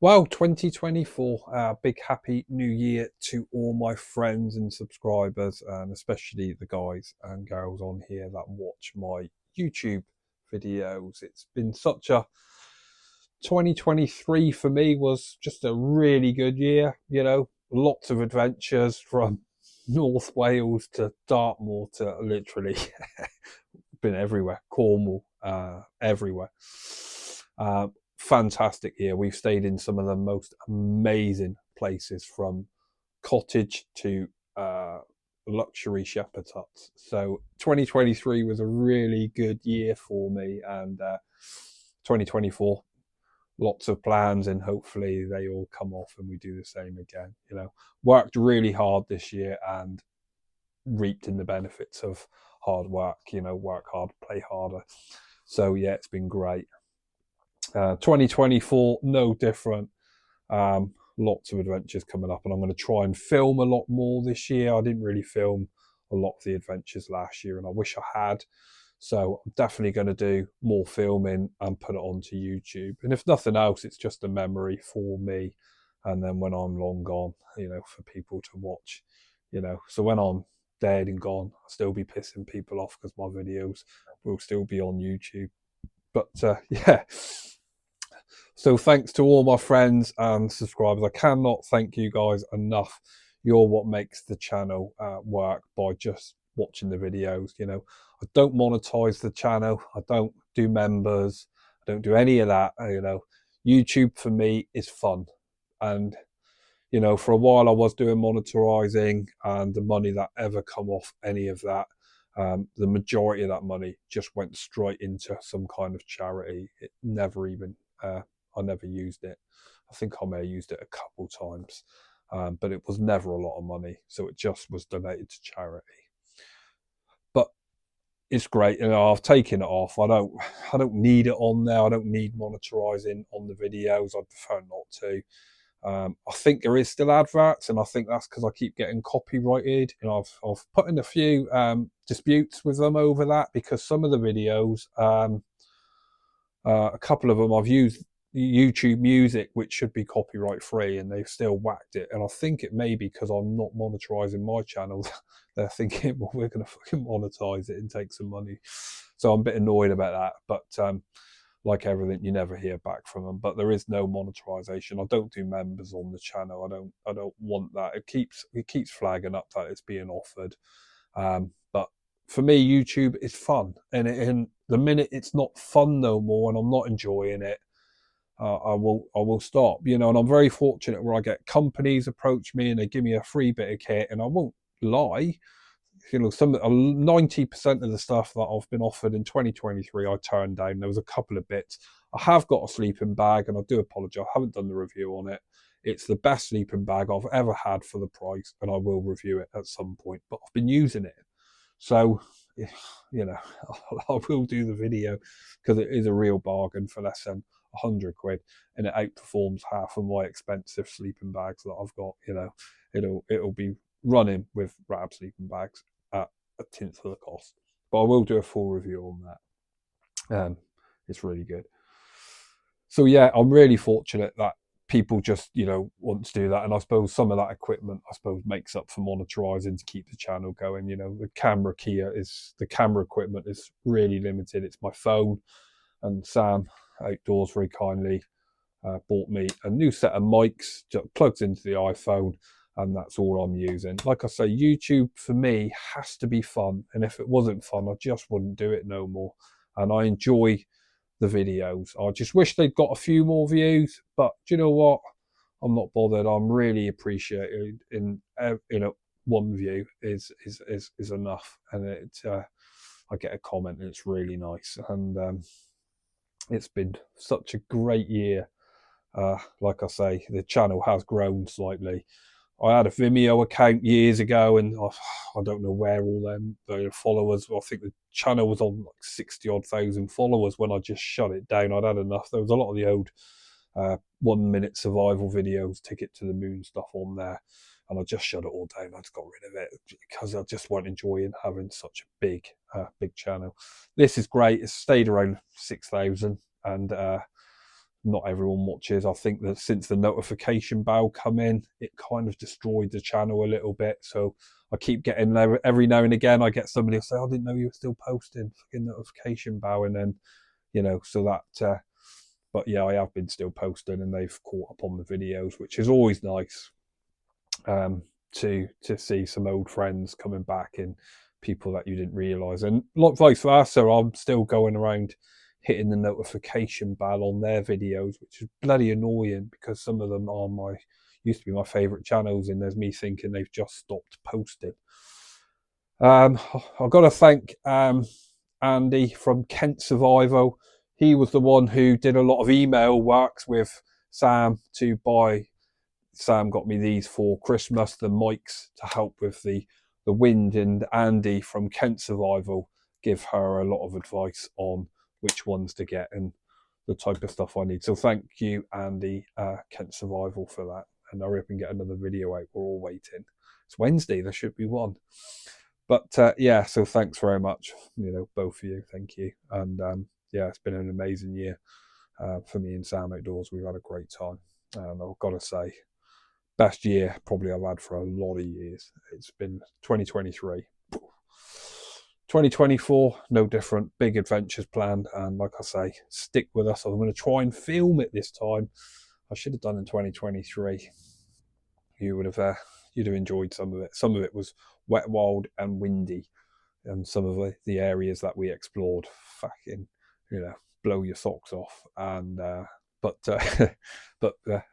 Well, 2024, big happy new year to all my friends and subscribers, and especially the guys and girls on here that watch my YouTube videos. It's been such a 2023 for me was just a really good year, lots of adventures from North Wales to Dartmoor to literally been everywhere, Cornwall, everywhere. Uh, Fantastic year. We've stayed in some of the most amazing places, from cottage to luxury shepherd's huts. So 2023 was a really good year for me, and 2024, lots of plans, and hopefully they all come off and we do the same again. Worked really hard this year and reaped in the benefits of hard work. Work hard, play harder. So yeah, it's been great. 2024, no different. Lots of adventures coming up, and I'm going to try and film a lot more this year. I didn't really film a lot of the adventures last year, and I wish I had. So I'm definitely going to do more filming and put it onto YouTube. And if nothing else, it's just a memory for me. And then when I'm long gone, for people to watch, So when I'm dead and gone, I'll still be pissing people off because my videos will still be on YouTube. But yeah. So thanks to all my friends and subscribers. I cannot thank you guys enough. You're what makes the channel work by just watching the videos. I don't monetize the channel. I don't do members. I don't do any of that. YouTube for me is fun. And, for a while I was doing monetizing, and the money that ever come off any of that, the majority of that money just went straight into some kind of charity. It never even... I never used it. I think I may have used it a couple times, but it was never a lot of money. So it just was donated to charity. But it's great. I've taken it off. I don't need it on there. I don't need monetizing on the videos. I prefer not to. I think there is still adverts, and I think that's because I keep getting copyrighted. I've put in a few disputes with them over that, because some of the videos, a couple of them I've used YouTube Music, which should be copyright free, and they've still whacked it. And I think it may be because I'm not monetizing my channel. They're thinking, well, we're going to fucking monetize it and take some money. So I'm a bit annoyed about that. But like everything, you never hear back from them. But there is no monetization. I don't do members on the channel. I don't want that. It keeps flagging up that it's being offered. But for me, YouTube is fun, and the minute it's not fun no more, and I'm not enjoying it, I will stop. And I'm very fortunate where I get companies approach me and they give me a free bit of kit, and I won't lie. Some 90% of the stuff that I've been offered in 2023, I turned down. There was a couple of bits. I have got a sleeping bag, and I do apologise. I haven't done the review on it. It's the best sleeping bag I've ever had for the price, and I will review it at some point. But I've been using it, so I will do the video, because it is a real bargain for less than 100 quid, and it outperforms half of my expensive sleeping bags that I've got. It'll be running with Rab sleeping bags at a tenth of the cost. But I will do a full review on that. It's really good. So yeah, I'm really fortunate that people just want to do that, and I suppose some of that equipment makes up for monetizing to keep the channel going. The camera equipment is really limited. It's my phone, and Sam Outdoors very kindly bought me a new set of mics that plugs into the iPhone, and that's all I'm using. Like I say, YouTube for me has to be fun, and if it wasn't fun, I just wouldn't do it no more. And I enjoy the videos. I just wish they'd got a few more views, but do you know what? I'm not bothered. I'm really appreciated in one view is enough, and I get a comment, and it's really nice. And it's been such a great year. Like I say, the channel has grown slightly. I had a Vimeo account years ago, and I don't know where all the followers. I think the channel was on like 60 odd thousand followers when I just shut it down. I'd had enough. There was a lot of the old 1 minute survival videos, ticket to the moon stuff on there, and I just shut it all down. I just got rid of it because I just wasn't enjoying having such a big channel. This is great. It's stayed around 6,000, and not everyone watches. I think that since the notification bell come in, it kind of destroyed the channel a little bit. So I keep getting there every now and again. I get somebody who say, "I didn't know you were still posting." Fucking notification bell, and then so that. But yeah, I have been still posting, and they've caught up on the videos, which is always nice. To see some old friends coming back and people that you didn't realise, and like vice versa, I'm still going around hitting the notification bell on their videos, which is bloody annoying because some of them are used to be my favourite channels, and there's me thinking they've just stopped posting. I've got to thank Andy from Kent Survival. He was the one who did a lot of email works with Sam to buy. Sam got me these for Christmas, the mics to help with the wind, and Andy from Kent Survival give her a lot of advice on which ones to get and the type of stuff I need. So thank you, Andy, Kent Survival, for that. And I hope we can get another video out. We're all waiting. It's Wednesday. There should be one. But yeah, so thanks very much, both of you. Thank you. And yeah, it's been an amazing year for me and Sam Outdoors. We've had a great time. And I've got to say, best year probably I've had for a lot of years. It's been 2023. 2024, no different. Big adventures planned, and like I say, stick with us. I'm going to try and film it this time. I should have done in 2023. You'd have enjoyed some of it. Some of it was wet, wild, and windy, and some of the areas that we explored, fucking, blow your socks off. And but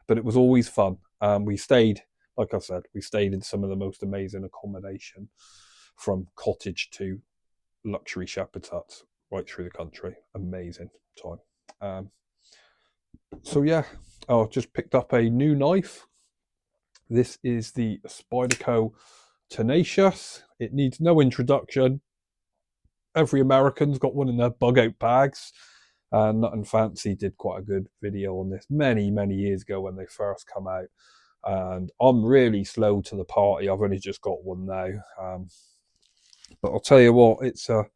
it was always fun. We stayed, like I said, in some of the most amazing accommodation, from cottage to luxury shepherd's huts right through the country. Amazing time. So yeah, I just picked up a new knife. This is the Spyderco Tenacious. It needs no introduction. Every American's got one in their bug out bags. Nothing Fancy did quite a good video on this many years ago when they first come out, and I'm really slow to the party. I've only just got one now, but I'll tell you what, it's a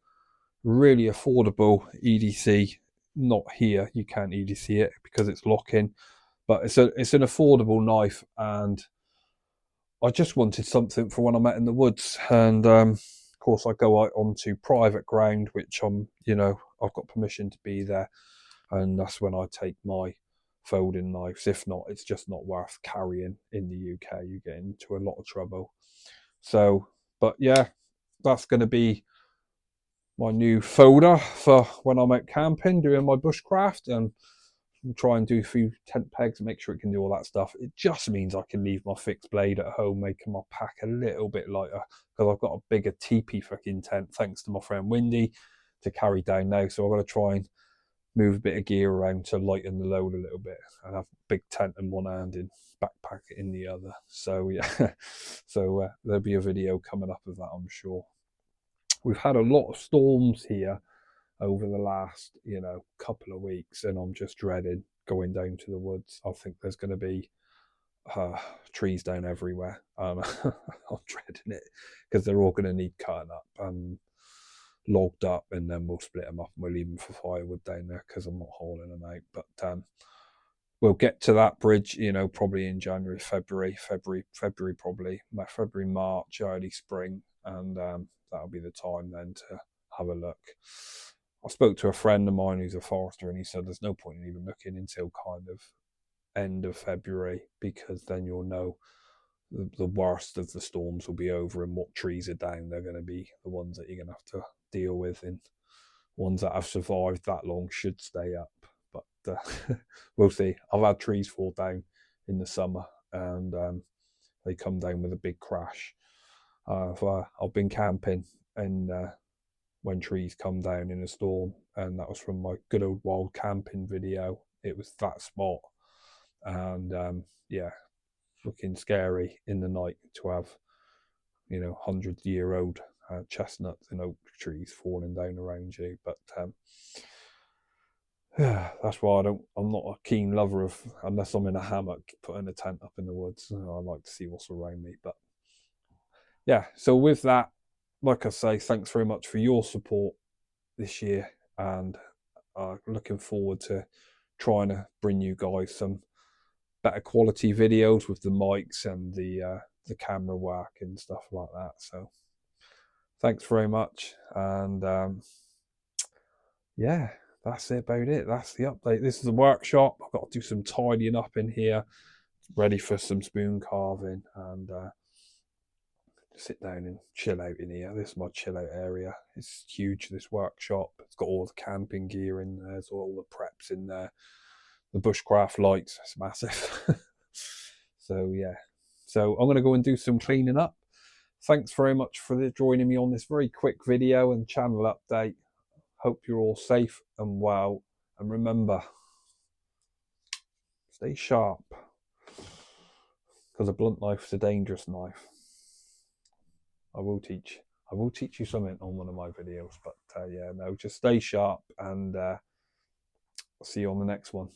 really affordable EDC. Not here, you can't EDC it because it's lock-in, but it's an affordable knife, and I just wanted something for when I'm out in the woods. And of course I go out onto private ground, which I've got permission to be there, and that's when I take my folding knives. If not, it's just not worth carrying in the UK. You get into a lot of trouble. So, but yeah, that's going to be my new folder for when I'm out camping doing my bushcraft, and try and do a few tent pegs and make sure it can do all that stuff. It just means I can leave my fixed blade at home, making my pack a little bit lighter, because I've got a bigger teepee fucking tent, thanks to my friend Windy, to carry down now. So I've got to try and move a bit of gear around to lighten the load a little bit, and have a big tent in one hand and backpack in the other. So yeah, so there'll be a video coming up of that, I'm sure. We've had a lot of storms here over the last couple of weeks, and I'm just dreading going down to the woods. I think there's going to be trees down everywhere. I'm dreading it, because they're all going to need cutting up and logged up, and then we'll split them up and we'll leave them for firewood down there, because I'm not hauling them out. But we'll get to that bridge, probably in January, February, probably February, March, early spring, and that'll be the time then to have a look. I spoke to a friend of mine who's a forester, and he said there's no point in even looking until kind of end of February, because then you'll know the worst of the storms will be over, and what trees are down. They're going to be the ones that you're going to have to deal with, and ones that have survived that long should stay up. But we'll see. I've had trees fall down in the summer, and they come down with a big crash. I've been camping, and when trees come down in a storm, and that was from my good old wild camping video. It was that spot, and yeah, looking scary in the night to have 100-year-old chestnuts and oak trees falling down around you. But yeah, that's why I'm not a keen lover of, unless I'm in a hammock putting a tent up in the woods. I like to see what's around me. But yeah, so with that, like I say, thanks very much for your support this year, and looking forward to trying to bring you guys some better quality videos with the mics and the camera work and stuff like that. So thanks very much, and yeah, that's about it. That's the update. This is the workshop. I've got to do some tidying up in here, ready for some spoon carving, and sit down and chill out in here. This is my chill out area. It's huge, this workshop. It's got all the camping gear in there, so all the preps in there. The Bushcraft lights, it's massive. So yeah, so I'm going to go and do some cleaning up. Thanks very much for joining me on this very quick video and channel update. Hope you're all safe and well, and remember, stay sharp, because a blunt knife is a dangerous knife. I will teach you something on one of my videos, but yeah, no, just stay sharp, and I'll see you on the next one.